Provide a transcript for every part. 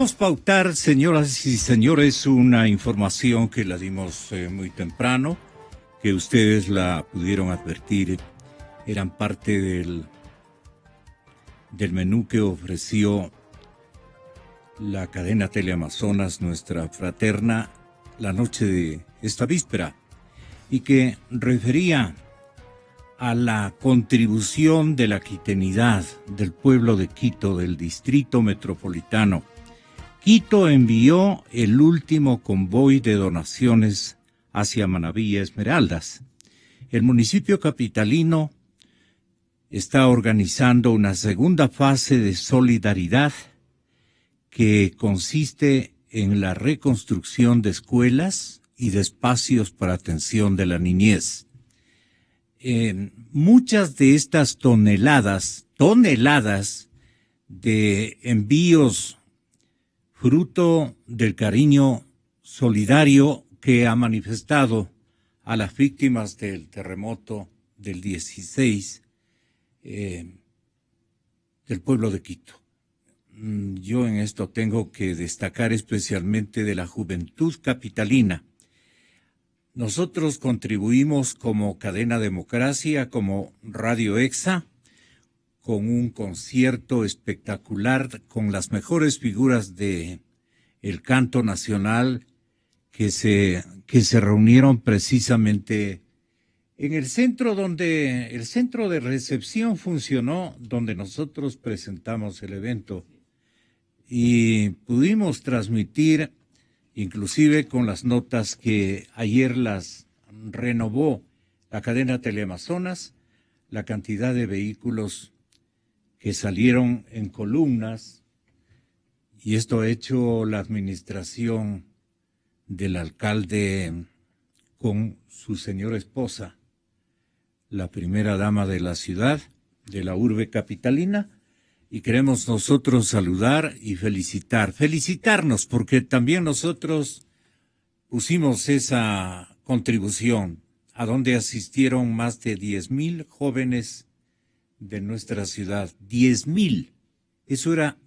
Vamos a pautar, señoras y señores, una información que la dimos muy temprano, que ustedes la pudieron advertir, eran parte del menú que ofreció la cadena Teleamazonas, nuestra fraterna, la noche de esta víspera, y que refería a la contribución de la quiteñidad del pueblo de Quito, del distrito metropolitano. Quito envió el último convoy de donaciones hacia Manabí y Esmeraldas. El municipio capitalino está organizando una segunda fase de solidaridad que consiste en la reconstrucción de escuelas y de espacios para atención de la niñez. Muchas de estas toneladas de envíos fruto del cariño solidario que ha manifestado a las víctimas del terremoto del 16 del pueblo de Quito. Yo en esto tengo que destacar especialmente de la juventud capitalina. Nosotros contribuimos como Cadena Democracia, como Radio Exa, con un concierto espectacular con las mejores figuras de el canto nacional que se reunieron precisamente en el centro donde el centro de recepción funcionó, donde nosotros presentamos el evento y pudimos transmitir, inclusive con las notas que ayer las renovó la cadena Teleamazonas, la cantidad de vehículos que salieron en columnas, y esto ha hecho la administración del alcalde con su señora esposa, la primera dama de la ciudad, de la urbe capitalina, y queremos nosotros saludar y felicitarnos, porque también nosotros pusimos esa contribución, a donde asistieron más de 10,000 jóvenes de nuestra ciudad. 10,000. Eso era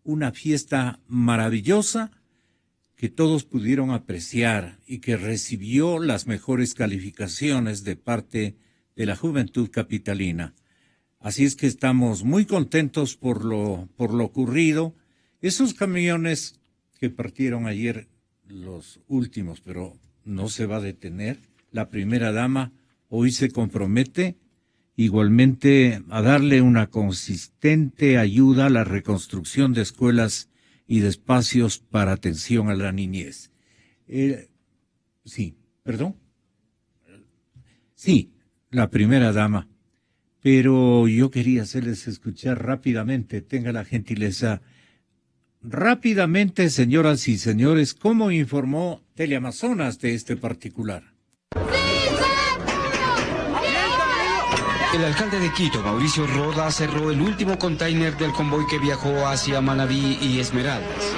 una fiesta maravillosa que todos pudieron apreciar y que recibió las mejores calificaciones de parte de la juventud capitalina. Así es que estamos muy contentos por lo ocurrido. Esos camiones que partieron ayer, los últimos, pero no se va a detener. La primera dama hoy se compromete igualmente a darle una consistente ayuda a la reconstrucción de escuelas y de espacios para atención a la niñez. Sí, la primera dama. Pero yo quería hacerles escuchar rápidamente, tenga la gentileza, rápidamente, señoras y señores, cómo informó Teleamazonas de este particular. El alcalde de Quito, Mauricio Roda, cerró el último container del convoy que viajó hacia Manabí y Esmeraldas.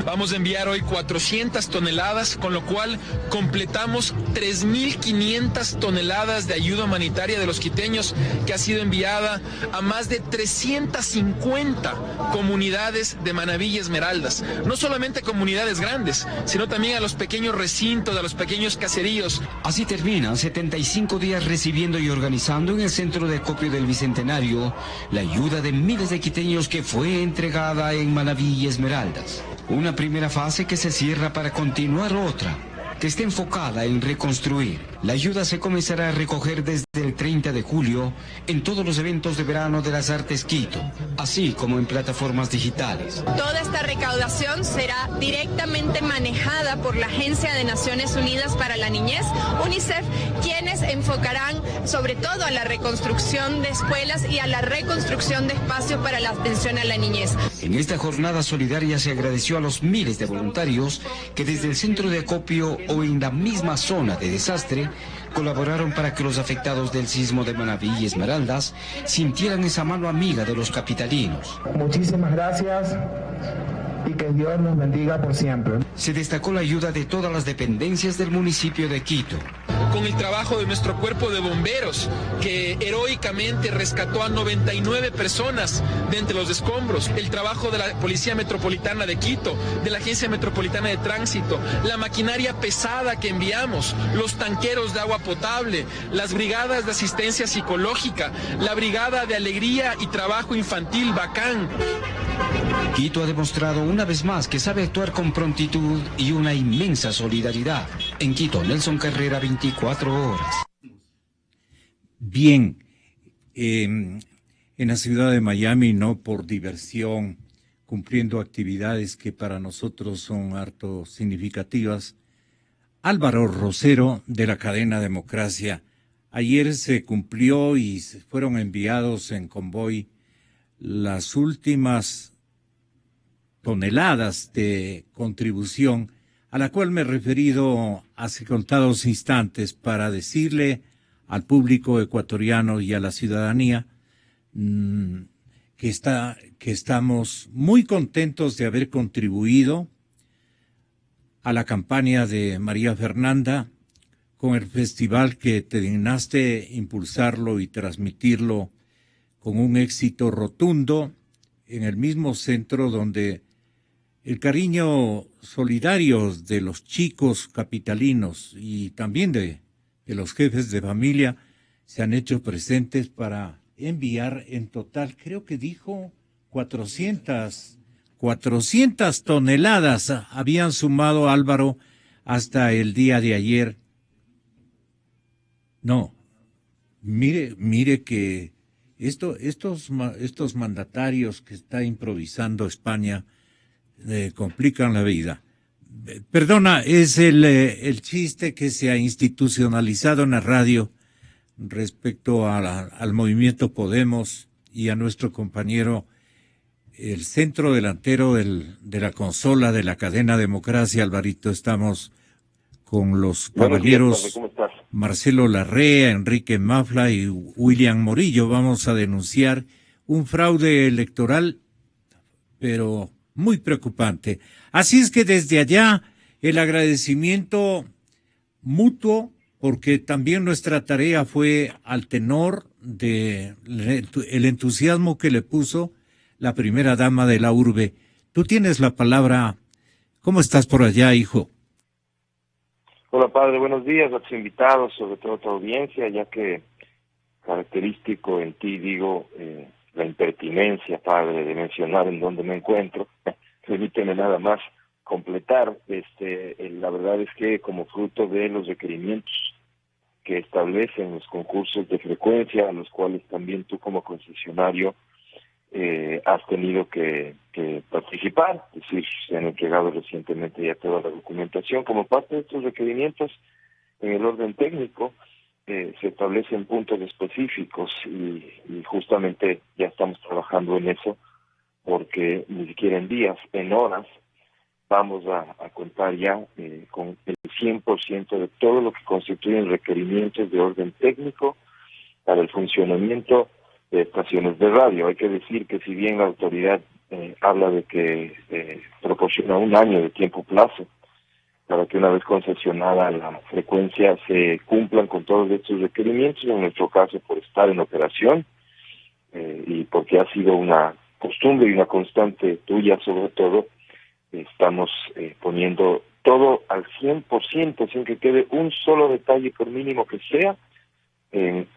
Vamos a enviar hoy 400 toneladas, con lo cual completamos 3.500 toneladas de ayuda humanitaria de los quiteños, que ha sido enviada a más de 350 comunidades de Manabí y Esmeraldas. No solamente comunidades grandes, sino también a los pequeños recintos, a los pequeños caseríos. Así terminan 75 días recibiendo y organizando en el centro de acopio del Bicentenario la ayuda de miles de quiteños que fue entregada en Manabí y Esmeraldas. Una primera fase que se cierra para continuar otra, que está enfocada en reconstruir. La ayuda se comenzará a recoger desde el 30 de julio en todos los eventos de verano de las Artes Quito, así como en plataformas digitales. Toda esta recaudación será directamente manejada por la Agencia de Naciones Unidas para la Niñez, UNICEF, quienes enfocarán sobre todo a la reconstrucción de escuelas y a la reconstrucción de espacios para la atención a la niñez. En esta jornada solidaria se agradeció a los miles de voluntarios que desde el centro de acopio o en la misma zona de desastre colaboraron para que los afectados del sismo de Manabí y Esmeraldas sintieran esa mano amiga de los capitalinos. Muchísimas gracias y que Dios nos bendiga por siempre. Se destacó la ayuda de todas las dependencias del municipio de Quito. con el trabajo de nuestro cuerpo de bomberos, que heroicamente rescató a 99 personas de entre los escombros, el trabajo de la Policía Metropolitana de Quito, de la Agencia Metropolitana de Tránsito, la maquinaria pesada que enviamos, los tanqueros de agua potable, las brigadas de asistencia psicológica, la brigada de alegría y trabajo infantil Bacán. Quito ha demostrado una vez más que sabe actuar con prontitud y una inmensa solidaridad. En Quito, Nelson Carrera, 24 horas. Bien, en la ciudad de Miami, no por diversión, cumpliendo actividades que para nosotros son harto significativas, Álvaro Rosero, de la cadena Democracia. Ayer se cumplió y fueron enviados en convoy las últimas toneladas de contribución a la cual me he referido hace contados instantes para decirle al público ecuatoriano y a la ciudadanía que estamos muy contentos de haber contribuido a la campaña de María Fernanda con el festival que te dignaste impulsarlo y transmitirlo con un éxito rotundo en el mismo centro donde el cariño solidario de los chicos capitalinos y también de los jefes de familia se han hecho presentes para enviar en total, creo que dijo 400 toneladas habían sumado, Álvaro, hasta el día de ayer. No, mire que estos mandatarios que está improvisando España complican la vida. Perdona, es el chiste que se ha institucionalizado en la radio respecto al movimiento Podemos y a nuestro compañero, el centro delantero de la consola de la cadena Democracia. Alvarito, estamos con los caballeros ¿Cómo estás? Marcelo Larrea, Enrique Mafla y William Morillo. Vamos a denunciar un fraude electoral, pero muy preocupante. Así es que desde allá el agradecimiento mutuo, porque también nuestra tarea fue al tenor de el entusiasmo que le puso la primera dama de la urbe. Tú tienes la palabra. ¿Cómo estás por allá, hijo? Hola, padre, buenos días a tus invitados, sobre todo a tu audiencia, ya que característico en ti, digo, la impertinencia, padre, de mencionar en dónde me encuentro. Permíteme nada más completar. La verdad es que como fruto de los requerimientos que establecen los concursos de frecuencia, a los cuales también tú como concesionario has tenido que participar, es decir, se han entregado recientemente ya toda la documentación. Como parte de estos requerimientos, en el orden técnico, se establecen puntos específicos y justamente ya estamos trabajando en eso, porque ni siquiera en días, en horas, vamos a contar ya con el 100% de todo lo que constituyen requerimientos de orden técnico para el funcionamiento de estaciones de radio. Hay que decir que si bien la autoridad habla de que proporciona un año de tiempo plazo para que una vez concesionada la frecuencia se cumplan con todos estos requerimientos, en nuestro caso por estar en operación y porque ha sido una costumbre y una constante tuya sobre todo, estamos poniendo todo al 100% sin que quede un solo detalle, por mínimo que sea,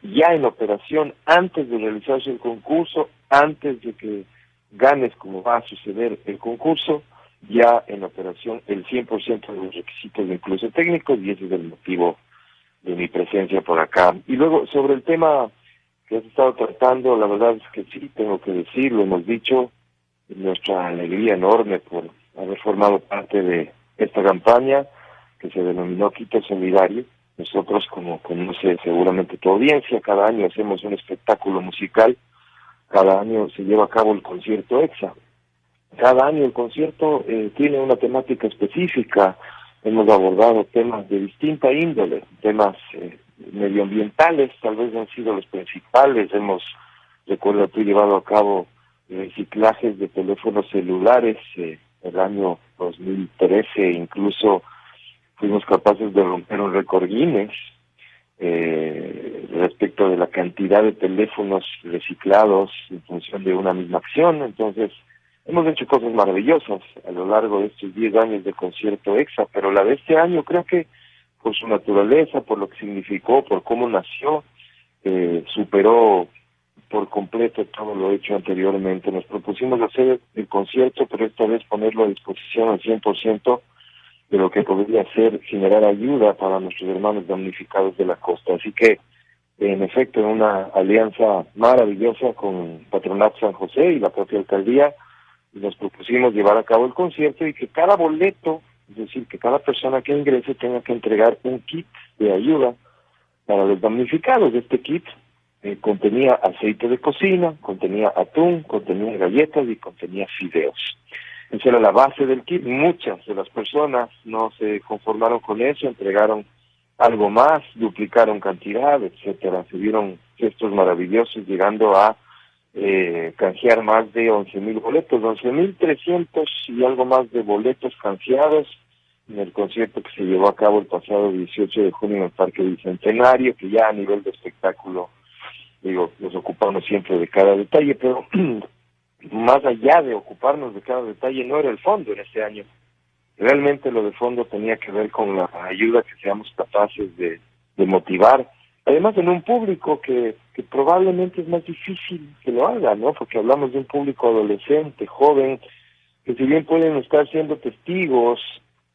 ya en operación antes de realizarse el concurso, antes de que ganes como va a suceder el concurso, ya en operación el 100% de los requisitos incluso técnicos, y ese es el motivo de mi presencia por acá. Y luego, sobre el tema que has estado tratando, la verdad es que sí, tengo que decirlo, hemos dicho, nuestra alegría enorme por haber formado parte de esta campaña que se denominó Quito Solidario. Nosotros, como conoce seguramente tu audiencia, cada año hacemos un espectáculo musical, cada año se lleva a cabo el concierto EXA. Cada año el concierto tiene una temática específica. Hemos abordado temas de distinta índole, temas medioambientales, tal vez han sido los principales. Recuerdo tú, llevado a cabo reciclajes de teléfonos celulares. El año 2013 incluso fuimos capaces de romper un récord Guinness respecto de la cantidad de teléfonos reciclados en función de una misma acción. Entonces, hemos hecho cosas maravillosas a lo largo de estos 10 años de Concierto EXA, pero la de este año creo que por su naturaleza, por lo que significó, por cómo nació, superó por completo todo lo hecho anteriormente. Nos propusimos hacer el concierto, pero esta vez ponerlo a disposición al 100% de lo que podría ser generar ayuda para nuestros hermanos damnificados de la costa. Así que, en efecto, en una alianza maravillosa con Patronato San José y la propia alcaldía, nos propusimos llevar a cabo el concierto y que cada boleto, es decir, que cada persona que ingrese tenga que entregar un kit de ayuda para los damnificados. Este kit contenía aceite de cocina, contenía atún, contenía galletas y contenía fideos. Esa era la base del kit. Muchas de las personas no se conformaron con eso, entregaron algo más, duplicaron cantidad, etcétera. Se vieron gestos maravillosos, llegando a canjear más de 11,000 boletos, 11,300 y algo más de boletos canjeados en el concierto que se llevó a cabo el pasado 18 de junio en el Parque Bicentenario, que ya a nivel de espectáculo, digo, nos ocupamos siempre de cada detalle, pero más allá de ocuparnos de cada detalle, no era el fondo en este año. Realmente lo de fondo tenía que ver con la ayuda que seamos capaces de motivar, además en un público que probablemente es más difícil que lo haga, ¿no? Porque hablamos de un público adolescente, joven, que si bien pueden estar siendo testigos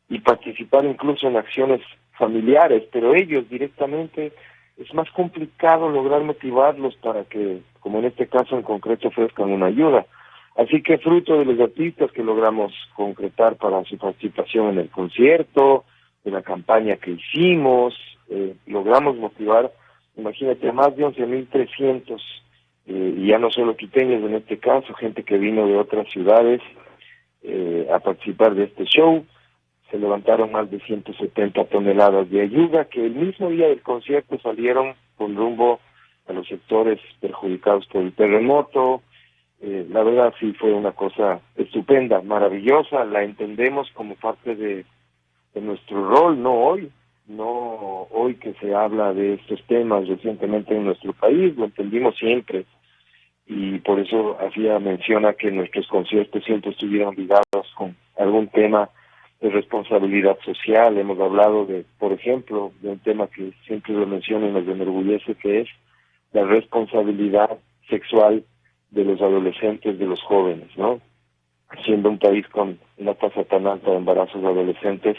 y participar incluso en acciones familiares, pero ellos directamente es más complicado lograr motivarlos para que, como en este caso en concreto, ofrezcan una ayuda. Así que fruto de los artistas que logramos concretar para su participación en el concierto, de la campaña que hicimos, logramos motivar, imagínate, a más de 11,300, y ya no solo quiteños en este caso, gente que vino de otras ciudades a participar de este show. Se levantaron más de 170 toneladas de ayuda que el mismo día del concierto salieron con rumbo a los sectores perjudicados por el terremoto. La verdad sí fue una cosa estupenda, maravillosa, la entendemos como parte de nuestro rol, no hoy que se habla de estos temas recientemente en nuestro país, lo entendimos siempre, y por eso hacía mención a que nuestros conciertos siempre estuvieron ligados con algún tema de responsabilidad social. Hemos hablado de, por ejemplo, de un tema que siempre lo menciono y nos enorgullece, que es la responsabilidad sexual de los adolescentes, de los jóvenes, ¿no? Siendo un país con una tasa tan alta de embarazos adolescentes,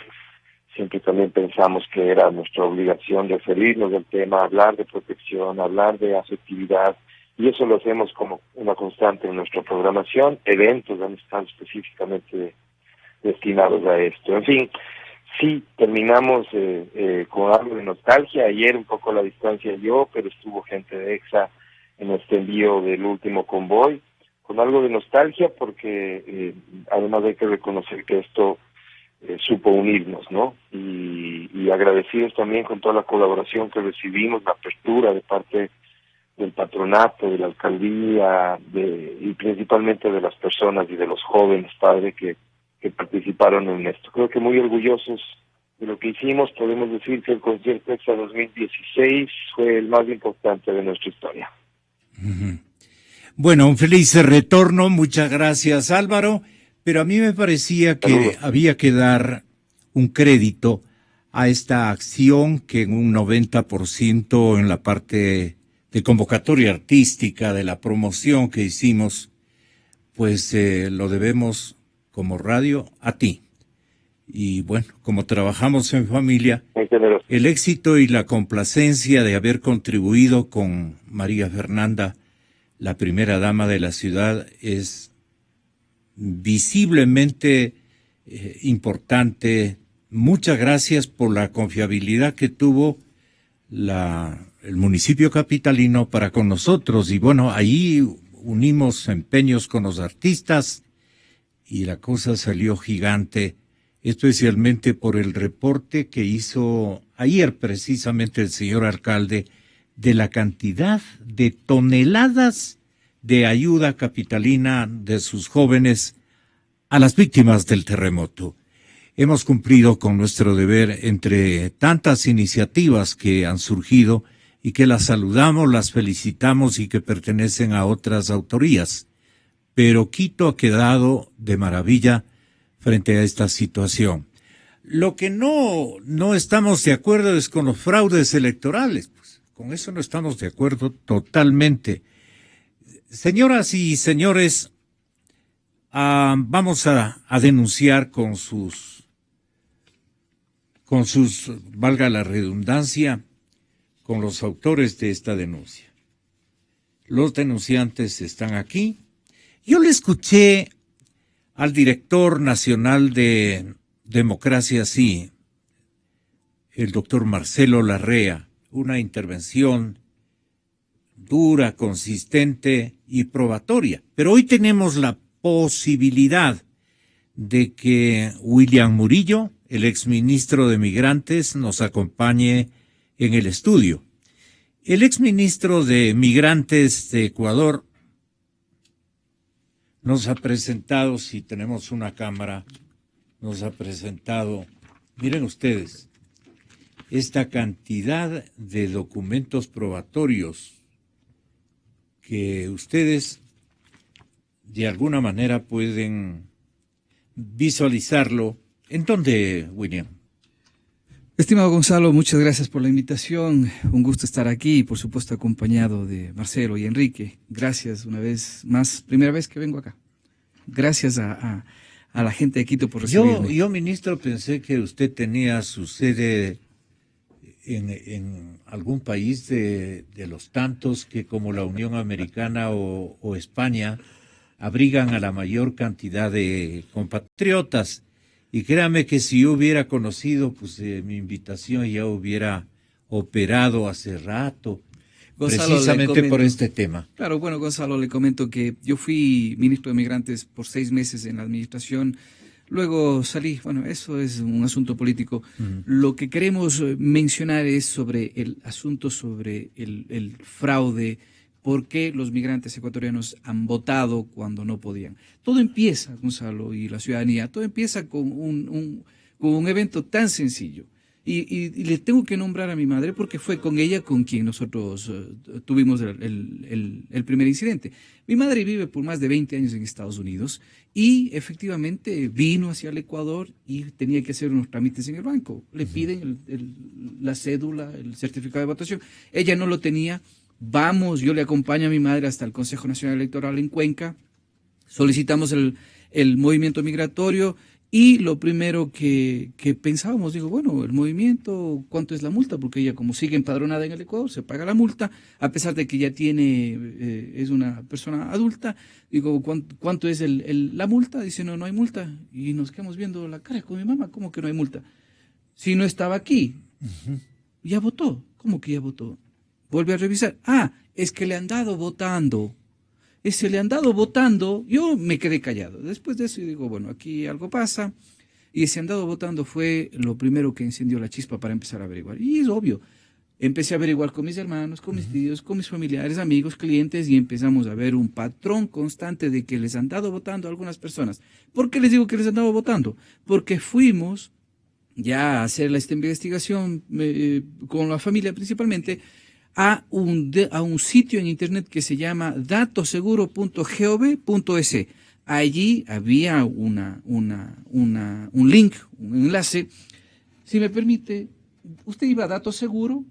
siempre también pensamos que era nuestra obligación referirnos al tema, hablar de protección, hablar de afectividad, y eso lo hacemos como una constante en nuestra programación. Eventos han estado específicamente destinados a esto. En fin, sí, terminamos con algo de nostalgia. Ayer un poco a la distancia yo, pero estuvo gente de EXA en este envío del último convoy, con algo de nostalgia porque además hay que reconocer que esto supo unirnos, ¿no? Y agradecidos también con toda la colaboración que recibimos, la apertura de parte del patronato, de la alcaldía, y principalmente de las personas y de los jóvenes, padre, que participaron en esto. Creo que muy orgullosos de lo que hicimos. Podemos decir que el concierto EXA 2016 fue el más importante de nuestra historia. Bueno, un feliz retorno. Muchas gracias, Álvaro. Pero a mí me parecía que había que dar un crédito a esta acción que en un 90% en la parte de convocatoria artística, de la promoción que hicimos, pues lo debemos como radio a ti. Y bueno, como trabajamos en familia, el éxito y la complacencia de haber contribuido con María Fernanda, la primera dama de la ciudad, es visiblemente importante. Muchas gracias por la confiabilidad que tuvo el municipio capitalino para con nosotros. Y bueno, ahí unimos empeños con los artistas y la cosa salió gigante, especialmente por el reporte que hizo ayer precisamente el señor alcalde de la cantidad de toneladas de ayuda capitalina de sus jóvenes a las víctimas del terremoto. hemos cumplido con nuestro deber entre tantas iniciativas que han surgido y que las saludamos, las felicitamos y que pertenecen a otras autorías. Pero Quito ha quedado de maravilla frente a esta situación. Lo que no estamos de acuerdo es con los fraudes electorales. Pues, con eso no estamos de acuerdo totalmente. Señoras y señores, vamos a denunciar con sus, valga la redundancia, con los autores de esta denuncia. Los denunciantes están aquí. Yo le escuché al director nacional de Democracia Sí, el doctor Marcelo Larrea, una intervención dura, consistente y probatoria. Pero hoy tenemos la posibilidad de que William Murillo, el exministro de Migrantes, nos acompañe en el estudio. El exministro de Migrantes de Ecuador nos ha presentado, si tenemos una cámara, nos ha presentado, miren ustedes, esta cantidad de documentos probatorios que ustedes de alguna manera pueden visualizarlo. ¿En dónde, William? Estimado Gonzalo, muchas gracias por la invitación. Un gusto estar aquí, por supuesto acompañado de Marcelo y Enrique. Gracias una vez más, primera vez que vengo acá. Gracias a la gente de Quito por recibirme. Yo, ministro, pensé que usted tenía su sede en algún país de los tantos que, como la Unión Americana o España, abrigan a la mayor cantidad de compatriotas. Y créame que si yo hubiera conocido, pues mi invitación ya hubiera operado hace rato, Gonzalo, precisamente por este tema. Claro, bueno, Gonzalo, le comento que yo fui ministro de Migrantes por 6 meses en la administración, luego salí, bueno, eso es un asunto político. Lo que queremos mencionar es sobre el asunto sobre el fraude. ¿Por qué los migrantes ecuatorianos han votado cuando no podían? Todo empieza, Gonzalo, y la ciudadanía, todo empieza con un evento tan sencillo. Y le tengo que nombrar a mi madre porque fue con ella con quien nosotros tuvimos el primer incidente. Mi madre vive por más de 20 años en Estados Unidos y efectivamente vino hacia el Ecuador y tenía que hacer unos trámites en el banco. Le piden la cédula, el certificado de votación. Ella no lo tenía. Vamos, yo le acompaño a mi madre hasta el Consejo Nacional Electoral en Cuenca, solicitamos el movimiento migratorio y lo primero que pensábamos, digo, bueno, el movimiento, ¿cuánto es la multa? Porque ella como sigue empadronada en el Ecuador, se paga la multa, a pesar de que ya es una persona adulta. Digo, ¿cuánto es la multa? Dice, no hay multa. Y nos quedamos viendo la cara con mi mamá, ¿cómo que no hay multa? Si no estaba aquí, ya votó. ¿Cómo que ya votó? Vuelve a revisar. Es que le han dado votando. Le han dado votando. Yo me quedé callado. Después de eso yo digo, bueno, aquí algo pasa. Y ese andado votando fue lo primero que encendió la chispa para empezar a averiguar. Y es obvio. Empecé a averiguar con mis hermanos, con mis tíos, con mis familiares, amigos, clientes, y empezamos a ver un patrón constante de que les han dado votando a algunas personas. ¿Por qué les digo que les han dado votando? Porque fuimos ya a hacer esta investigación con la familia principalmente, a un sitio en internet que se llama datoseguro.gov.es. Allí había un link, un enlace. Si me permite, usted iba a Datos Seguro,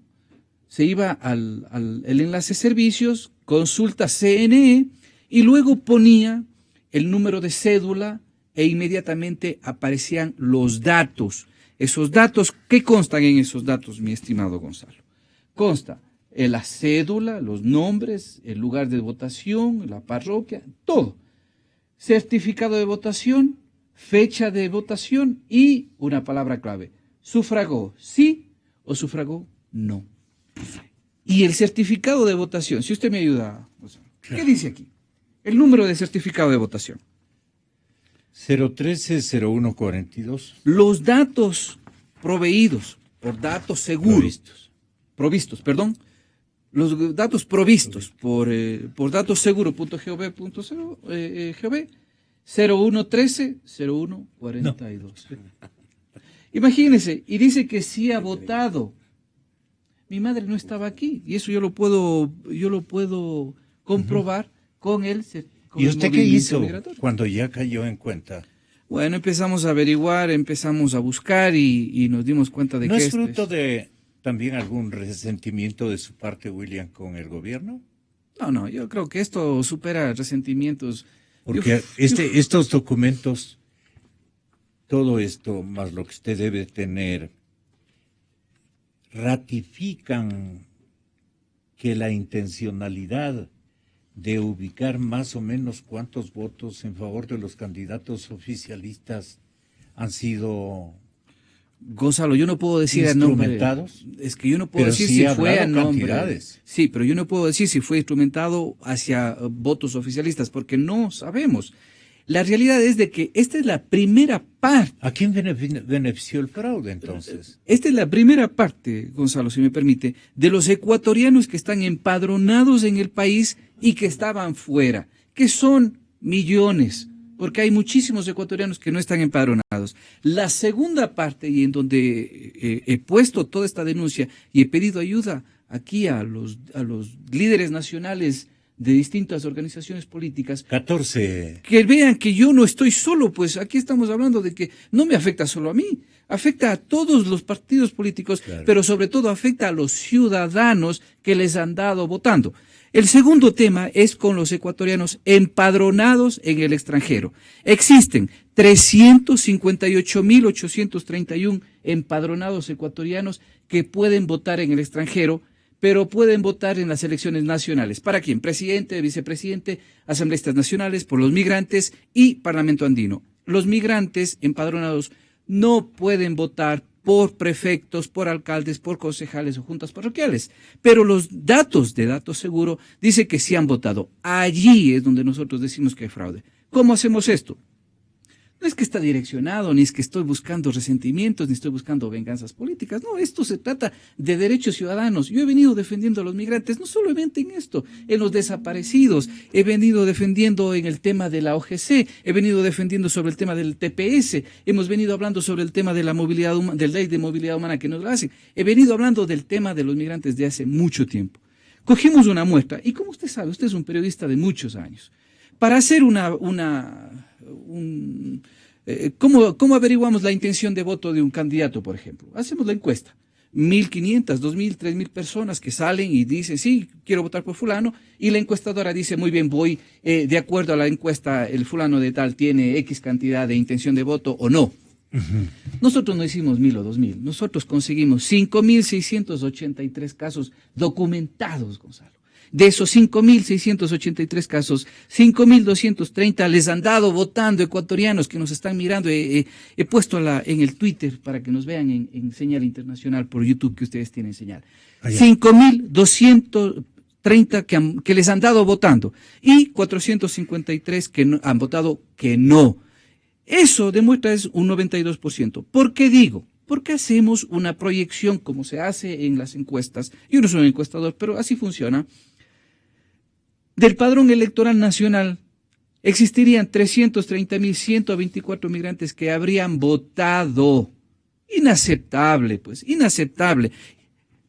se iba al enlace servicios, consulta CNE y luego ponía el número de cédula e inmediatamente aparecían los datos. Esos datos, ¿qué constan en esos datos, mi estimado Gonzalo? Consta la cédula, los nombres, el lugar de votación, la parroquia, todo. Certificado de votación, fecha de votación y una palabra clave. ¿Sufragó sí o sufragó no? Y el certificado de votación, si usted me ayuda, ¿qué dice aquí? El número de certificado de votación. 013-0142. Los datos proveídos por datos seguros. Provistos, perdón. Los datos provistos por datoseguro.gov.gov 0113-0142. Imagínese, y dice que sí ha votado. Mi madre no estaba aquí, y eso yo lo puedo comprobar con él. ¿Y usted qué hizo cuando ya cayó en cuenta? Bueno, empezamos a averiguar, empezamos a buscar y nos dimos cuenta de ¿No que es fruto de también algún resentimiento de su parte, William, con el gobierno? No, yo creo que esto supera resentimientos. Porque estos documentos, todo esto, más lo que usted debe tener, ratifican que la intencionalidad de ubicar más o menos cuántos votos en favor de los candidatos oficialistas han sido Gonzalo, yo no puedo decir a nombre. Es que yo no puedo decir si fue a nombre. Cantidades. Sí, pero yo no puedo decir si fue instrumentado hacia votos oficialistas, porque no sabemos. La realidad es de que esta es la primera parte. ¿A quién benefició el fraude entonces? Esta es la primera parte, Gonzalo, si me permite, de los ecuatorianos que están empadronados en el país y que estaban fuera, que son millones, porque hay muchísimos ecuatorianos que no están empadronados. La segunda parte, y en donde he puesto toda esta denuncia y he pedido ayuda aquí a los líderes nacionales de distintas organizaciones políticas. 14. Que vean que yo no estoy solo, pues aquí estamos hablando de que no me afecta solo a mí, afecta a todos los partidos políticos, claro, pero sobre todo afecta a los ciudadanos que les han dado votando. El segundo tema es con los ecuatorianos empadronados en el extranjero. Existen 358.831 empadronados ecuatorianos que pueden votar en el extranjero, pero pueden votar en las elecciones nacionales. ¿Para quién? Presidente, vicepresidente, asambleístas nacionales, por los migrantes y Parlamento andino. Los migrantes empadronados no pueden votar por prefectos, por alcaldes, por concejales o juntas parroquiales. Pero los datos de datos seguro dice que sí han votado. Allí es donde nosotros decimos que hay fraude. ¿Cómo hacemos esto? No es que está direccionado, ni es que estoy buscando resentimientos, ni estoy buscando venganzas políticas. No, esto se trata de derechos ciudadanos. Yo he venido defendiendo a los migrantes, no solamente en esto, en los desaparecidos. He venido defendiendo en el tema de la OGC, he venido defendiendo sobre el tema del TPS, hemos venido hablando sobre el tema de la movilidad humana, de la ley de movilidad humana que nos lo hacen. He venido hablando del tema de los migrantes de hace mucho tiempo. Cogimos una muestra, y como usted sabe, usted es un periodista de muchos años. Para hacer ¿cómo averiguamos la intención de voto de un candidato, por ejemplo? Hacemos la encuesta. 1.500, 2.000, 3.000 personas que salen y dicen, sí, quiero votar por fulano, y la encuestadora dice, muy bien, voy, de acuerdo a la encuesta, el fulano de tal tiene X cantidad de intención de voto o no. Uh-huh. Nosotros no hicimos 1.000 o 2.000, nosotros conseguimos 5.683 casos documentados, Gonzalo. De esos 5.683 casos, 5.230 les han dado votando ecuatorianos que nos están mirando. He puesto en el Twitter para que nos vean en señal internacional por YouTube que ustedes tienen señal. 5.230 que les han dado votando y 453 que no, han votado que no. Eso demuestra es un 92%. ¿Por qué digo? Porque hacemos una proyección como se hace en las encuestas. Yo no soy un encuestador, pero así funciona. Del padrón electoral nacional existirían 330.124 migrantes que habrían votado. Inaceptable, pues, inaceptable.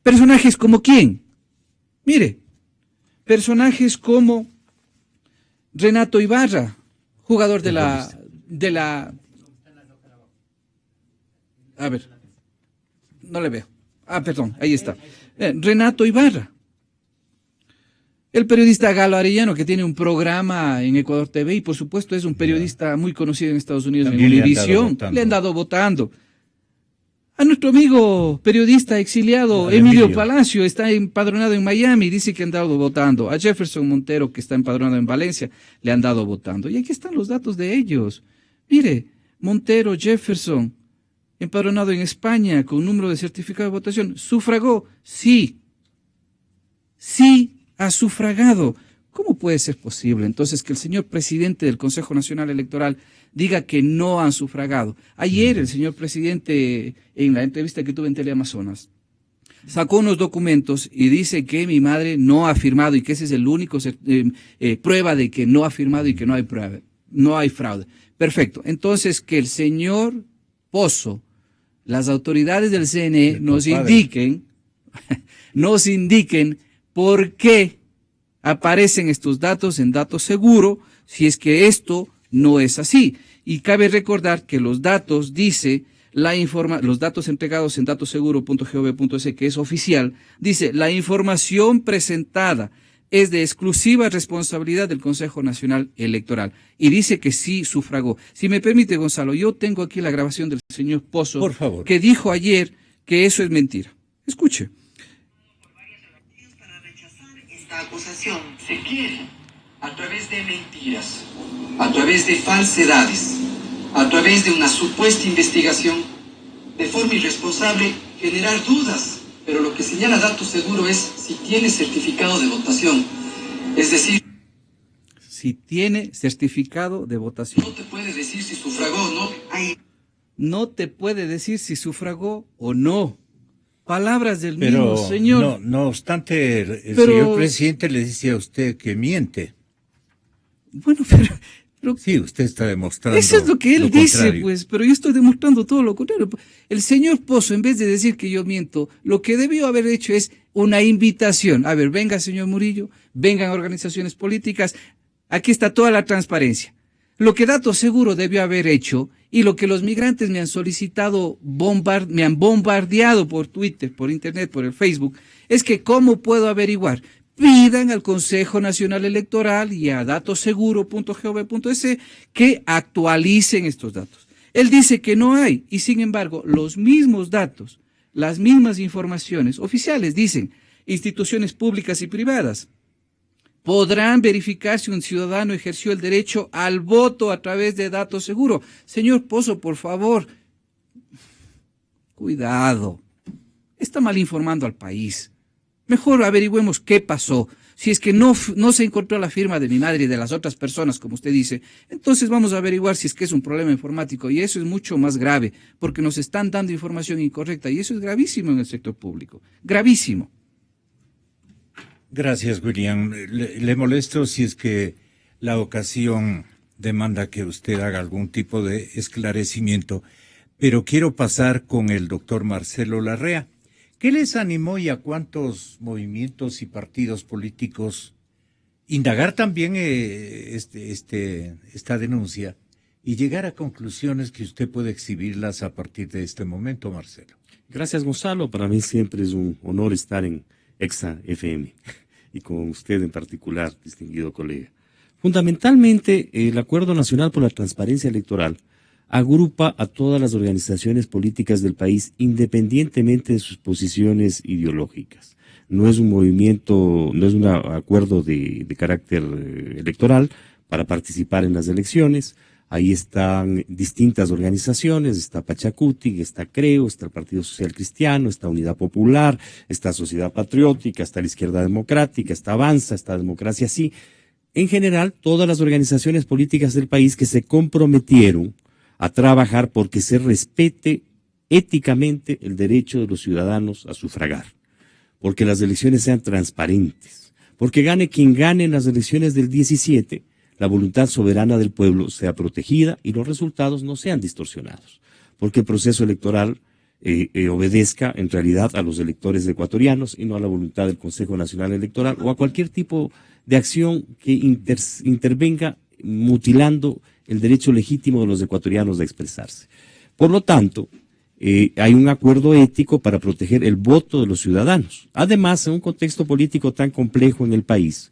Personajes como ¿quién? Mire, personajes como Renato Ibarra, jugador de la... A ver, no le veo. Perdón, ahí está. Renato Ibarra. El periodista Galo Arellano, que tiene un programa en Ecuador TV y por supuesto es un periodista muy conocido en Estados Unidos, en Univisión, le han dado votando. A nuestro amigo periodista exiliado Emilio Palacio, está empadronado en Miami, dice que han dado votando. A Jefferson Montero, que está empadronado en Valencia, le han dado votando. Y aquí están los datos de ellos. Mire, Montero, Jefferson, empadronado en España con número de certificado de votación, ¿sufragó? Sí. Sí ha sufragado. ¿Cómo puede ser posible entonces que el señor presidente del Consejo Nacional Electoral diga que no han sufragado? Ayer el señor presidente, en la entrevista que tuve en Teleamazonas, sacó unos documentos y dice que mi madre no ha firmado y que ese es el único prueba de que no ha firmado y que no hay prueba, no hay fraude. Perfecto. Entonces que el señor Pozo las autoridades del CNE nos compadre. indiquen por qué aparecen estos datos en datos seguro, si es que esto no es así. Y cabe recordar que los datos, dice, los datos entregados en datoseguro.gov.es, que es oficial, dice, la información presentada es de exclusiva responsabilidad del Consejo Nacional Electoral. Y dice que sí sufragó. Si me permite, Gonzalo, yo tengo aquí la grabación del señor Pozo, Por favor, que dijo ayer que eso es mentira. Escuche. Para rechazar esta acusación se quiere, a través de mentiras, a través de falsedades, a través de una supuesta investigación, de forma irresponsable, generar dudas. Pero lo que señala Datos Seguro es si tiene certificado de votación. Es decir, Si tiene certificado de votación. no te puede decir si sufragó o no. No te puede decir si sufragó o no. Palabras del pero mismo señor. no obstante, el Pero- señor presidente le dice a usted que miente. Bueno, pero Sí, usted está demostrando eso es lo que él dice, contrario. pues, pero yo estoy demostrando todo lo contrario. El señor Pozo, en vez de decir que yo miento, lo que debió haber hecho es una invitación. A ver, venga, señor Murillo, vengan organizaciones políticas, aquí está toda la transparencia. Lo que Datos Seguro debió haber hecho y lo que los migrantes me han solicitado, me han bombardeado por Twitter, por Internet, por el Facebook, es que ¿cómo puedo averiguar? Pidan al Consejo Nacional Electoral y a datoseguro.gov.es que actualicen estos datos. Él dice que no hay, y sin embargo, los mismos datos, las mismas informaciones oficiales dicen, instituciones públicas y privadas podrán verificar si un ciudadano ejerció el derecho al voto a través de Datos Seguro. Señor Pozo, por favor, cuidado, está mal informando al país. Mejor averigüemos qué pasó. Si es que no se encontró la firma de mi madre y de las otras personas, como usted dice, entonces vamos a averiguar si es que es un problema informático. Y eso es mucho más grave, porque nos están dando información incorrecta. Y eso es gravísimo en el sector público. Gravísimo. Gracias, William. Le molesto si es que la ocasión demanda que usted haga algún tipo de esclarecimiento, pero quiero pasar con el doctor Marcelo Larrea. ¿Qué les animó y a cuántos movimientos y partidos políticos indagar también esta denuncia y llegar a conclusiones que usted puede exhibirlas a partir de este momento, Marcelo? Gracias, Gonzalo. Para mí siempre es un honor estar en Exa FM y con usted en particular, distinguido colega. Fundamentalmente, el Acuerdo Nacional por la Transparencia Electoral agrupa a todas las organizaciones políticas del país independientemente de sus posiciones ideológicas. No es un movimiento, no es un acuerdo de carácter electoral para participar en las elecciones. Ahí están distintas organizaciones, está Pachacuti, está Creo, está el Partido Social Cristiano, está Unidad Popular, está Sociedad Patriótica, está la Izquierda Democrática, está Avanza, está Democracia Sí. En general, todas las organizaciones políticas del país que se comprometieron a trabajar porque se respete éticamente el derecho de los ciudadanos a sufragar, porque las elecciones sean transparentes, porque gane quien gane en las elecciones del 17, la voluntad soberana del pueblo sea protegida y los resultados no sean distorsionados, porque el proceso electoral obedezca en realidad a los electores ecuatorianos y no a la voluntad del Consejo Nacional Electoral o a cualquier tipo de acción que intervenga mutilando el derecho legítimo de los ecuatorianos de expresarse. Por lo tanto, hay un acuerdo ético para proteger el voto de los ciudadanos. Además, en un contexto político tan complejo en el país,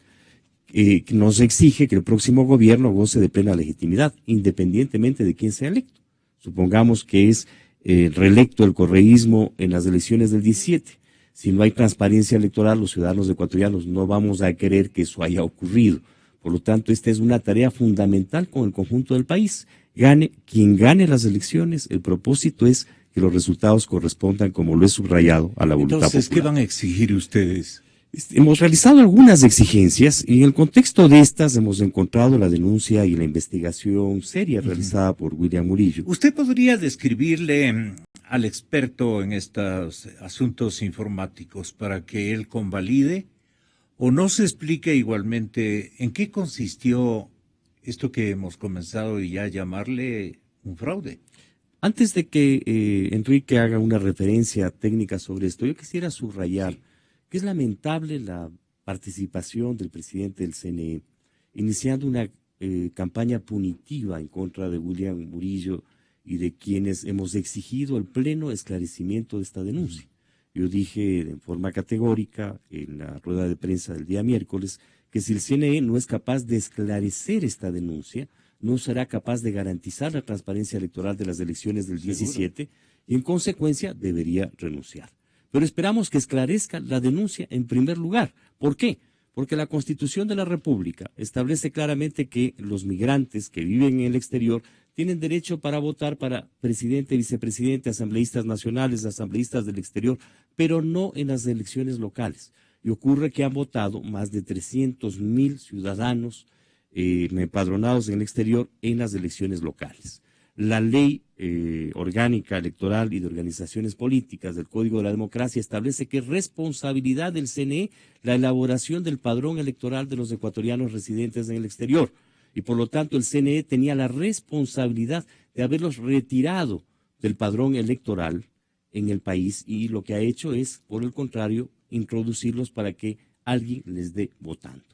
nos exige que el próximo gobierno goce de plena legitimidad, independientemente de quién sea electo. Supongamos que es reelecto el correísmo en las elecciones del 17. Si no hay transparencia electoral, los ciudadanos ecuatorianos no vamos a querer que eso haya ocurrido. Por lo tanto, esta es una tarea fundamental con el conjunto del país. Gane quien gane las elecciones, el propósito es que los resultados correspondan, como lo he subrayado, a la voluntad Entonces, popular. ¿qué van a exigir ustedes? Hemos realizado algunas exigencias y en el contexto de estas hemos encontrado la denuncia y la investigación seria realizada por William Murillo. ¿Usted podría describirle al experto en estos asuntos informáticos para que él convalide o nos explique igualmente en qué consistió esto que hemos comenzado ya a llamarle un fraude? Antes de que Enrique haga una referencia técnica sobre esto, yo quisiera subrayar que es lamentable la participación del presidente del CNE, iniciando una campaña punitiva en contra de William Murillo y de quienes hemos exigido el pleno esclarecimiento de esta denuncia. Yo dije en forma categórica en la rueda de prensa del día miércoles que si el CNE no es capaz de esclarecer esta denuncia, no será capaz de garantizar la transparencia electoral de las elecciones del 17 y en consecuencia debería renunciar. Pero esperamos que esclarezca la denuncia en primer lugar. ¿Por qué? Porque la Constitución de la República establece claramente que los migrantes que viven en el exterior tienen derecho para votar para presidente, vicepresidente, asambleístas nacionales, asambleístas del exterior, pero no en las elecciones locales. Y ocurre que han votado más de 300,000 ciudadanos empadronados en el exterior en las elecciones locales. La ley orgánica electoral y de organizaciones políticas del Código de la Democracia establece que es responsabilidad del CNE la elaboración del padrón electoral de los ecuatorianos residentes en el exterior. Y por lo tanto el CNE tenía la responsabilidad de haberlos retirado del padrón electoral en el país y lo que ha hecho es, por el contrario, introducirlos para que alguien les dé votando.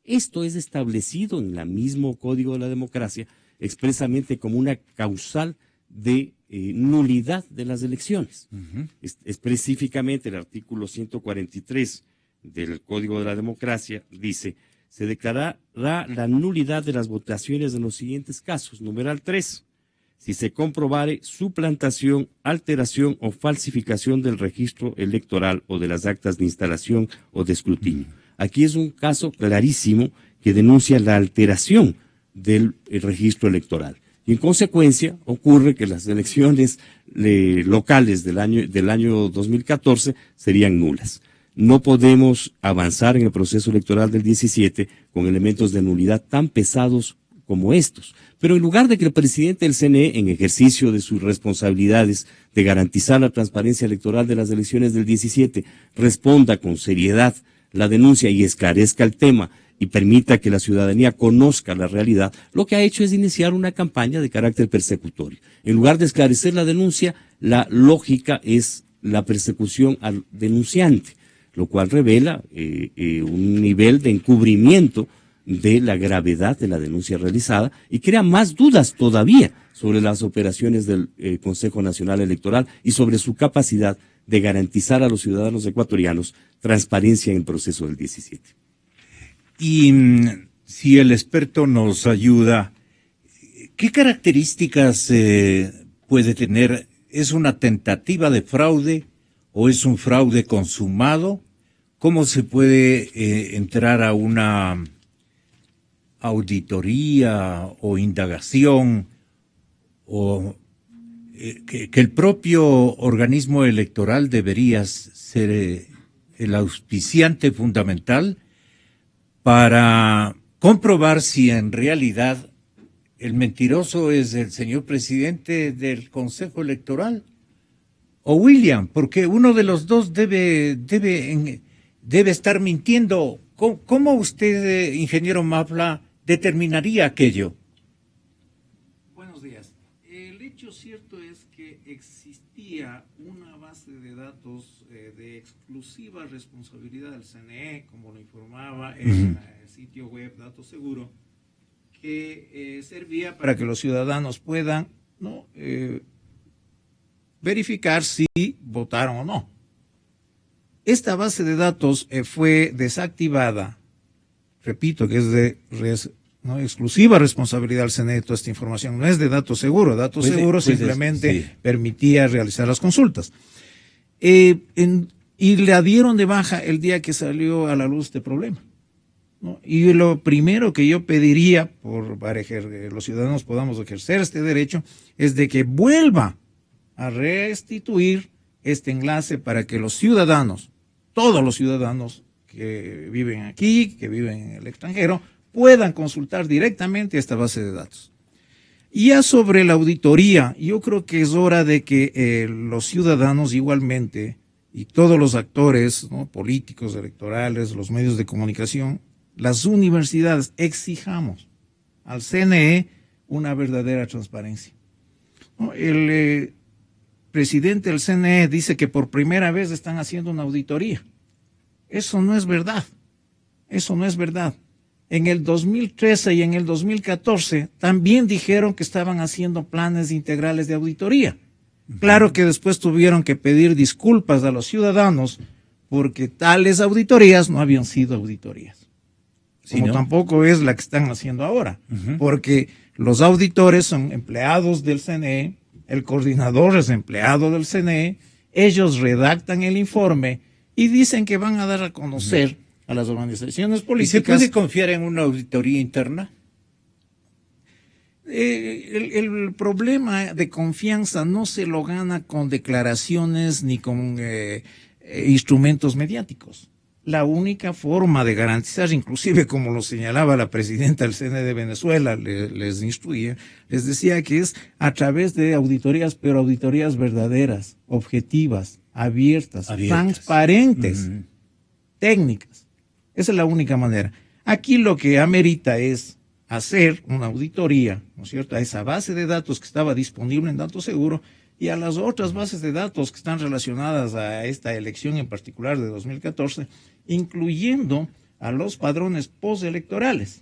Esto es establecido en el mismo Código de la Democracia expresamente como una causal de nulidad de las elecciones. Específicamente el artículo 143 del Código de la Democracia dice: se declarará la nulidad de las votaciones en los siguientes casos. Numeral 3. Si se comprobare suplantación, alteración o falsificación del registro electoral o de las actas de instalación o de escrutinio. Aquí es un caso clarísimo que denuncia la alteración del registro electoral. Y en consecuencia ocurre que las elecciones locales del año 2014 serían nulas. No podemos avanzar en el proceso electoral del 17 con elementos de nulidad tan pesados como estos. Pero en lugar de que el presidente del CNE, en ejercicio de sus responsabilidades de garantizar la transparencia electoral de las elecciones del 17, responda con seriedad la denuncia y esclarezca el tema y permita que la ciudadanía conozca la realidad, lo que ha hecho es iniciar una campaña de carácter persecutorio. En lugar de esclarecer la denuncia, la lógica es la persecución al denunciante, lo cual revela un nivel de encubrimiento de la gravedad de la denuncia realizada y crea más dudas todavía sobre las operaciones del Consejo Nacional Electoral y sobre su capacidad de garantizar a los ciudadanos ecuatorianos transparencia en el proceso del 17. Y si el experto nos ayuda, ¿qué características puede tener? ¿Es una tentativa de fraude o es un fraude consumado? ¿Cómo se puede entrar a una auditoría o indagación o que el propio organismo electoral debería ser el auspiciante fundamental para comprobar si en realidad el mentiroso es el señor presidente del Consejo Electoral o William? Porque uno de los dos debe estar mintiendo. ¿Cómo usted, ingeniero Mafla, determinaría aquello? Buenos días. El hecho cierto es que existía una base de datos de exclusiva responsabilidad del CNE, como lo informaba en el sitio web Datos Seguro, que servía para que los ciudadanos puedan verificar si votaron o no. Esta base de datos fue desactivada, repito que es de exclusiva responsabilidad del CNE, toda esta información no es de Datos Seguro. Datos Seguro simplemente permitía realizar las consultas. Y la dieron de baja el día que salió a la luz este problema, ¿no? Y lo primero que yo pediría para que los ciudadanos podamos ejercer este derecho es de que vuelva a restituir este enlace para que los ciudadanos, todos los ciudadanos que viven aquí, que viven en el extranjero, puedan consultar directamente esta base de datos. Y ya sobre la auditoría, yo creo que es hora de que los ciudadanos igualmente y todos los actores, ¿no?, políticos, electorales, los medios de comunicación, las universidades, exijamos al CNE una verdadera transparencia. ¿no? El presidente del CNE dice que por primera vez están haciendo una auditoría. Eso no es verdad. Eso no es verdad. En el 2013 y en el 2014 también dijeron que estaban haciendo planes integrales de auditoría. Claro que después tuvieron que pedir disculpas a los ciudadanos porque tales auditorías no habían sido auditorías. Como ¿no? Tampoco es la que están haciendo ahora, porque los auditores son empleados del CNE, el coordinador es empleado del CNE, ellos redactan el informe y dicen que van a dar a conocer a las organizaciones políticas. ¿Y se puede confiar en una auditoría interna? El problema de confianza no se lo gana con declaraciones ni con instrumentos mediáticos. La única forma de garantizar, inclusive como lo señalaba la presidenta del CNE de Venezuela, les instruía, les decía que es a través de auditorías, pero auditorías verdaderas, objetivas, abiertas. Transparentes, técnicas. Esa es la única manera. Aquí lo que amerita es hacer una auditoría, ¿no es cierto?, a esa base de datos que estaba disponible en Datos Seguro y a las otras bases de datos que están relacionadas a esta elección en particular de 2014, incluyendo a los padrones postelectorales.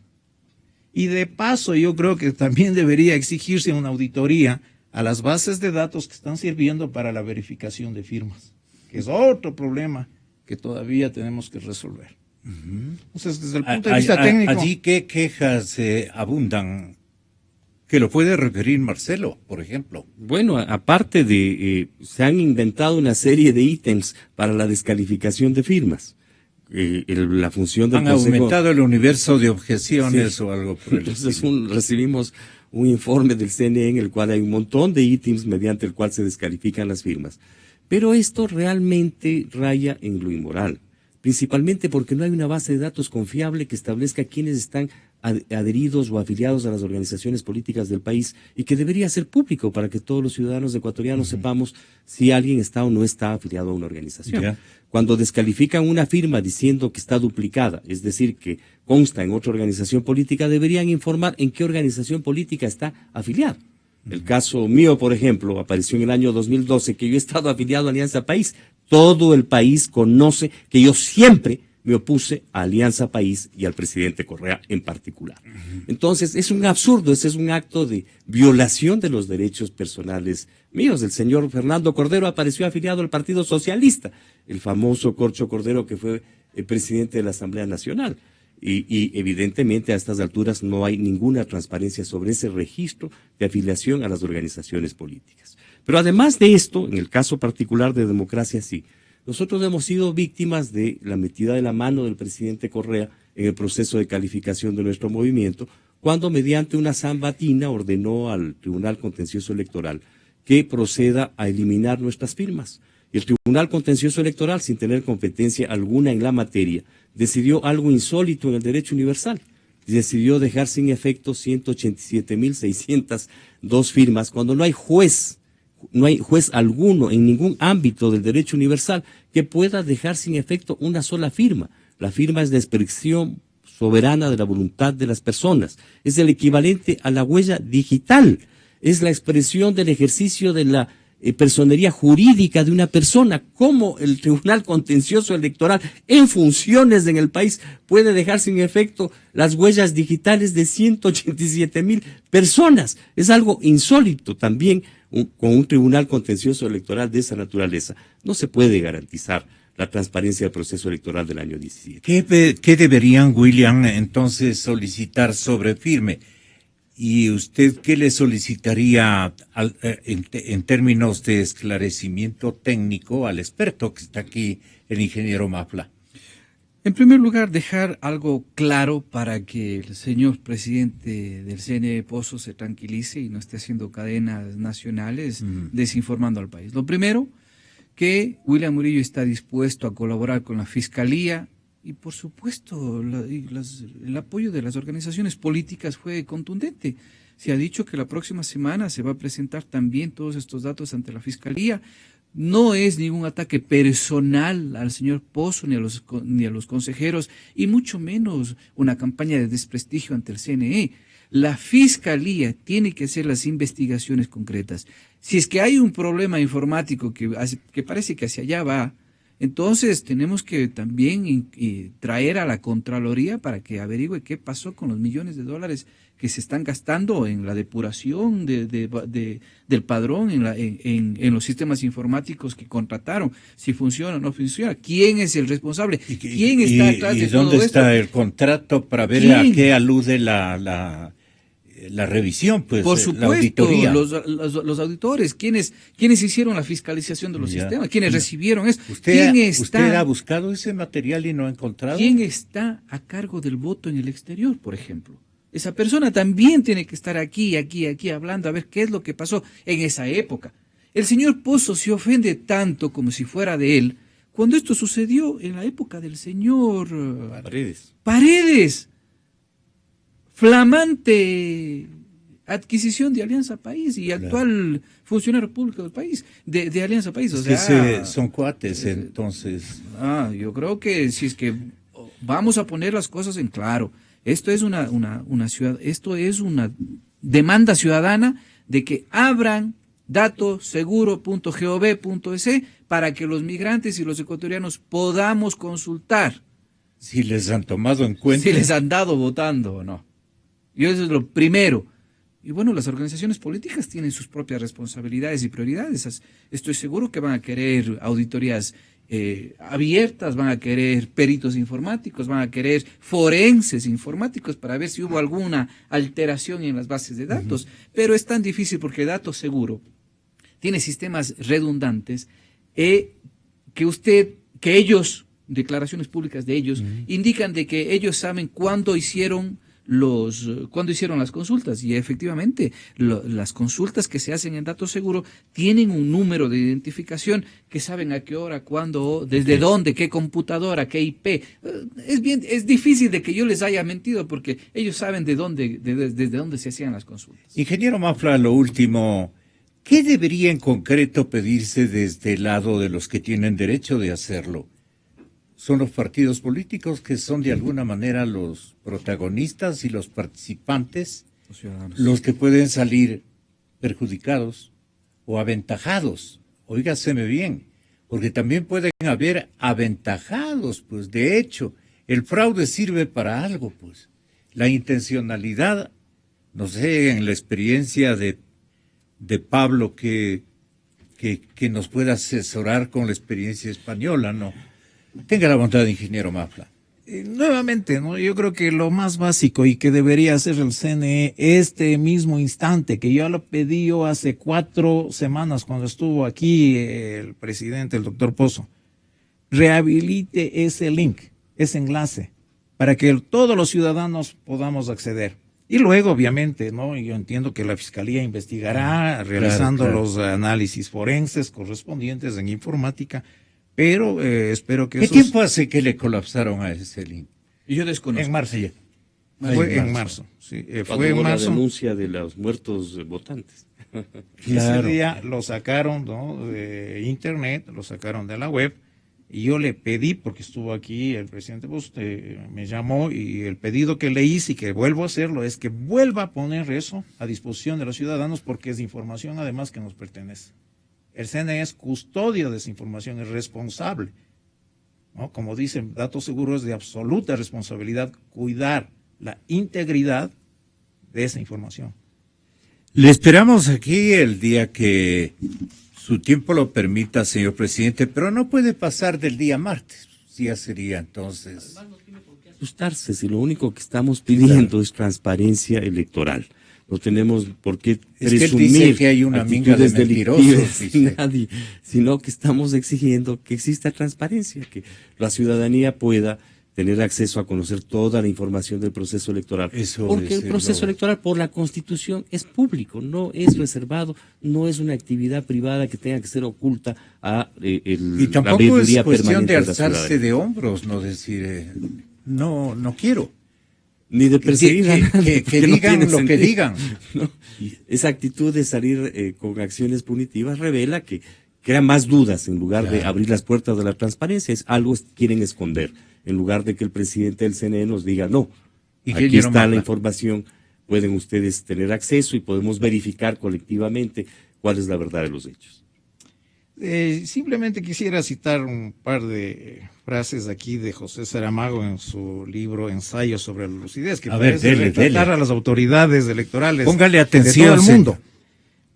Y de paso, yo creo que también debería exigirse una auditoría a las bases de datos que están sirviendo para la verificación de firmas, que es otro problema que todavía tenemos que resolver. Entonces, desde el punto de vista técnico... Allí, ¿qué quejas abundan? Que lo puede referir Marcelo, por ejemplo. Bueno, aparte de, se han inventado una serie de ítems para la descalificación de firmas. La función del Consejo... Han aumentado el universo de objeciones o algo por el Entonces recibimos un informe del CNE en el cual hay un montón de ítems mediante el cual se descalifican las firmas. Pero esto realmente raya en lo inmoral. Principalmente porque no hay una base de datos confiable que establezca quiénes están adheridos o afiliados a las organizaciones políticas del país y que debería ser público para que todos los ciudadanos ecuatorianos sepamos si alguien está o no está afiliado a una organización. Cuando descalifican una firma diciendo que está duplicada, es decir, que consta en otra organización política, deberían informar en qué organización política está afiliado. El caso mío, por ejemplo, apareció en el año 2012, que yo he estado afiliado a Alianza País. Todo el país conoce que yo siempre me opuse a Alianza País y al presidente Correa en particular. Entonces, es un absurdo, ese es un acto de violación de los derechos personales míos. El señor Fernando Cordero apareció afiliado al Partido Socialista, el famoso Corcho Cordero que fue el presidente de la Asamblea Nacional. Y evidentemente a estas alturas no hay ninguna transparencia sobre ese registro de afiliación a las organizaciones políticas. Pero además de esto, en el caso particular de Democracia Sí, nosotros hemos sido víctimas de la metida de la mano del presidente Correa en el proceso de calificación de nuestro movimiento, cuando mediante una zambatina ordenó al Tribunal Contencioso Electoral que proceda a eliminar nuestras firmas. Y el Tribunal Contencioso Electoral, sin tener competencia alguna en la materia, decidió algo insólito en el derecho universal. Decidió dejar sin efecto 187.602 firmas cuando no hay juez alguno en ningún ámbito del derecho universal que pueda dejar sin efecto una sola firma. La firma es la expresión soberana de la voluntad de las personas. Es el equivalente a la huella digital. Es la expresión del ejercicio de la personería jurídica de una persona. ¿Cómo el Tribunal Contencioso Electoral en funciones en el país puede dejar sin efecto las huellas digitales de 187.000 personas? Es algo insólito también. Con un Tribunal Contencioso Electoral de esa naturaleza no se puede garantizar la transparencia del proceso electoral del año 17. ¿Qué deberían, William, entonces solicitar sobre firme? ¿Y usted qué le solicitaría en términos de esclarecimiento técnico al experto que está aquí, el ingeniero Mafla? En primer lugar, dejar algo claro para que el señor presidente del CNE Pozo se tranquilice y no esté haciendo cadenas nacionales desinformando al país. Lo primero, que William Murillo está dispuesto a colaborar con la Fiscalía y, por supuesto, el apoyo de las organizaciones políticas fue contundente. Se ha dicho que la próxima semana se va a presentar también todos estos datos ante la Fiscalía. No es ningún ataque personal al señor Pozo ni a los consejeros, y mucho menos una campaña de desprestigio ante el CNE. La Fiscalía tiene que hacer las investigaciones concretas. Si es que hay un problema informático que parece que hacia allá va, entonces tenemos que también traer a la Contraloría para que averigüe qué pasó con los millones de dólares que se están gastando en la depuración del padrón, en los sistemas informáticos que contrataron, si funciona o no funciona, quién es el responsable, quién está atrás de todo esto. ¿Y dónde está el contrato para ver a qué alude la revisión? Pues, por supuesto, la auditoría. Los auditores, ¿quiénes hicieron la fiscalización de los sistemas? ¿Quiénes recibieron eso? ¿Usted ha buscado ese material y no ha encontrado? ¿Quién está a cargo del voto en el exterior, por ejemplo? Esa persona también tiene que estar aquí, hablando, a ver qué es lo que pasó en esa época. El señor Pozo se ofende tanto como si fuera de él, cuando esto sucedió en la época del señor Paredes. Flamante adquisición de Alianza País y actual funcionario público del país, de Alianza País. O sea, son cuates, entonces. Yo creo que si es que vamos a poner las cosas en claro, esto es una demanda ciudadana de que abran datoseguro.gov.es para que los migrantes y los ecuatorianos podamos consultar. Si les han tomado en cuenta. Si les han dado votando o no. Y eso es lo primero. Y bueno, las organizaciones políticas tienen sus propias responsabilidades y prioridades. Estoy seguro que van a querer auditorías abiertas, van a querer peritos informáticos, van a querer forenses informáticos para ver si hubo alguna alteración en las bases de datos. Pero es tan difícil porque Datos Seguro tiene sistemas redundantes que ellos, declaraciones públicas de ellos, indican de que ellos saben cuándo hicieron las consultas, y efectivamente las consultas que se hacen en Datos Seguro tienen un número de identificación que saben a qué hora, cuándo, desde dónde, qué computadora, qué IP. Es difícil de que yo les haya mentido porque ellos saben desde dónde se hacían las consultas. Ingeniero Mafla, lo último, ¿qué debería en concreto pedirse desde el lado de los que tienen derecho de hacerlo? Son los partidos políticos que son de alguna manera los protagonistas y los participantes, los que pueden salir perjudicados o aventajados. Óigaseme bien, porque también pueden haber aventajados, pues de hecho, el fraude sirve para algo, pues. La intencionalidad, no sé, en la experiencia de Pablo que nos pueda asesorar con la experiencia española, ¿no? Tenga la bondad, ingeniero Mafla. Nuevamente, ¿no? Yo creo que lo más básico y que debería hacer el CNE este mismo instante, que yo lo pedí hace 4 semanas cuando estuvo aquí el presidente, el doctor Pozo, rehabilite ese link, ese enlace, para que todos los ciudadanos podamos acceder. Y luego, obviamente, ¿no? Yo entiendo que la Fiscalía investigará realizando los análisis forenses correspondientes en informática, pero espero que ¿Qué tiempo hace que le colapsaron a ese link? Yo desconozco. En marzo. Fue en marzo. Sí, fue en marzo. La denuncia de los muertos votantes. Ese día lo sacaron, ¿no?, de internet, lo sacaron de la web, y yo le pedí, porque estuvo aquí el presidente Bush, me llamó, y el pedido que le hice y que vuelvo a hacerlo es que vuelva a poner eso a disposición de los ciudadanos, porque es información además que nos pertenece. El CNE es custodio de esa información, es responsable, ¿no? Como dicen, Datos Seguro es de absoluta responsabilidad cuidar la integridad de esa información. Le esperamos aquí el día que su tiempo lo permita, señor presidente, pero no puede pasar del día martes. Sí, ya sería entonces. Además, no tiene por qué asustarse si lo único que estamos pidiendo es transparencia electoral. No tenemos por qué presumir dice que hay una minga de mentirosos, nadie, sino que estamos exigiendo que exista transparencia, que la ciudadanía pueda tener acceso a conocer toda la información del proceso electoral. Porque el proceso electoral, por la Constitución, es público, no es reservado, no es una actividad privada que tenga que ser oculta a y tampoco es cuestión de alzarse de hombros, no decir, no quiero. Ni de perseguir a nadie, que digan lo que digan. ¿No? Esa actitud de salir con acciones punitivas revela que crea más dudas en lugar de abrir las puertas de la transparencia. Es algo que quieren esconder, en lugar de que el presidente del CNE nos diga, no, aquí está la información pueden ustedes tener acceso y podemos verificar colectivamente cuál es la verdad de los hechos. Simplemente quisiera citar un par de frases aquí de José Saramago en su libro Ensayos sobre la lucidez, que parece retratar a las autoridades electorales. Póngale atención, de todo el mundo.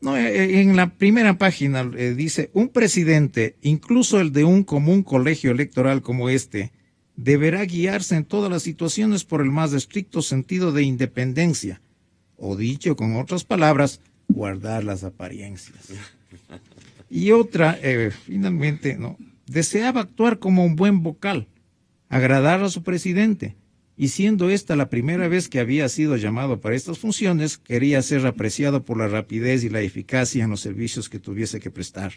No, en la primera página dice, un presidente, incluso el de un común colegio electoral como este, deberá guiarse en todas las situaciones por el más estricto sentido de independencia, o dicho con otras palabras, guardar las apariencias. Y otra, finalmente, ¿no? Deseaba actuar como un buen vocal, agradar a su presidente, y siendo esta la primera vez que había sido llamado para estas funciones, quería ser apreciado por la rapidez y la eficacia en los servicios que tuviese que prestar.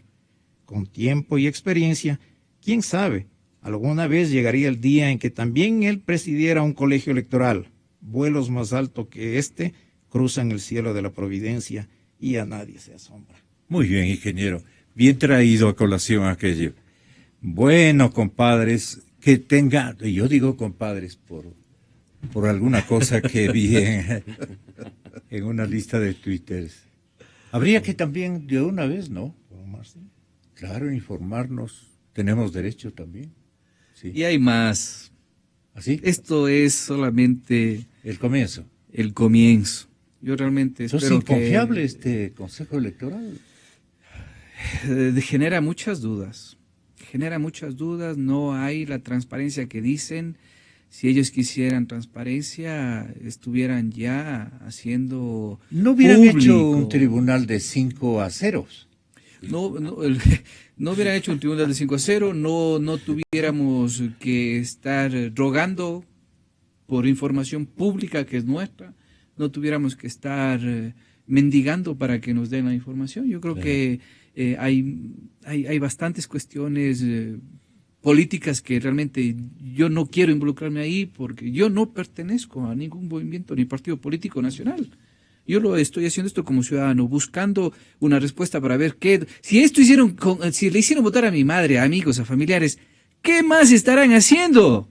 Con tiempo y experiencia, quién sabe, alguna vez llegaría el día en que también él presidiera un colegio electoral. Vuelos más altos que este cruzan el cielo de la providencia y a nadie se asombra. Muy bien, ingeniero. Bien traído a colación aquello. Bueno, compadres, que tenga, yo digo compadres por alguna cosa que vi en una lista de Twitter. Habría que también de una vez, ¿no? Claro, informarnos. Tenemos derecho también. Sí. Y hay más. ¿Así? Esto es solamente el comienzo. El comienzo. Yo realmente espero que... ¿Es inconfiable este Consejo Electoral? Genera muchas dudas. No hay la transparencia que dicen. Si ellos quisieran transparencia, estuvieran ya haciendo ¿No hubieran público. hecho un tribunal de 5-0? No hubieran hecho un tribunal de 5-0, no tuviéramos que estar rogando por información pública que es nuestra, no tuviéramos que estar mendigando para que nos den la información. Yo creo que hay bastantes cuestiones políticas que realmente yo no quiero involucrarme ahí porque yo no pertenezco a ningún movimiento ni partido político nacional. Yo lo estoy haciendo esto como ciudadano, buscando una respuesta para ver si le hicieron votar a mi madre, a amigos, a familiares, ¿qué más estarán haciendo?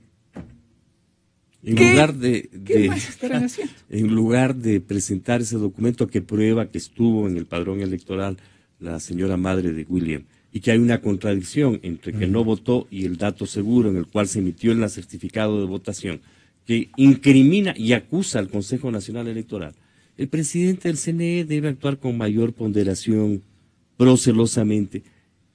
¿Qué más estarán haciendo? En lugar de presentar ese documento que prueba que estuvo en el padrón electoral la señora madre de William, y que hay una contradicción entre que no votó y el dato seguro en el cual se emitió el certificado de votación, que incrimina y acusa al Consejo Nacional Electoral. El presidente del CNE debe actuar con mayor ponderación, procelosamente,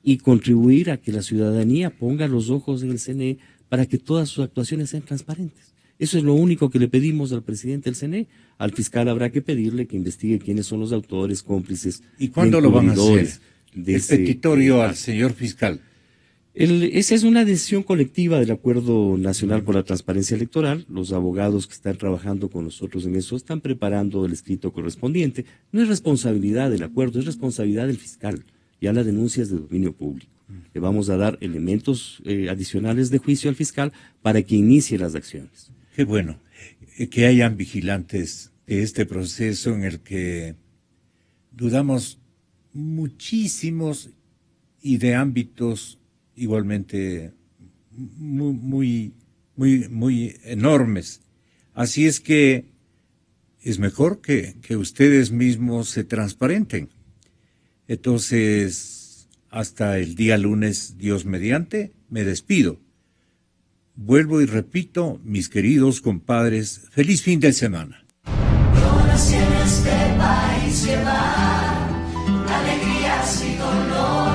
y contribuir a que la ciudadanía ponga los ojos en el CNE para que todas sus actuaciones sean transparentes. Eso es lo único que le pedimos al presidente del CNE. Al fiscal habrá que pedirle que investigue quiénes son los autores, cómplices. ¿Y cuándo lo van a hacer? El petitorio al señor fiscal. Esa es una decisión colectiva del Acuerdo Nacional por la Transparencia Electoral. Los abogados que están trabajando con nosotros en eso están preparando el escrito correspondiente. No es responsabilidad del acuerdo, es responsabilidad del fiscal. Ya la denuncia es de dominio público. Le vamos a dar elementos adicionales de juicio al fiscal para que inicie las acciones. Qué bueno que hayan vigilantes de este proceso en el que dudamos muchísimos y de ámbitos igualmente muy enormes. Así es que es mejor que ustedes mismos se transparenten. Entonces, hasta el día lunes, Dios mediante, me despido. Vuelvo y repito, mis queridos compadres, feliz fin de semana. Conocí en este país llevar alegrías y dolor.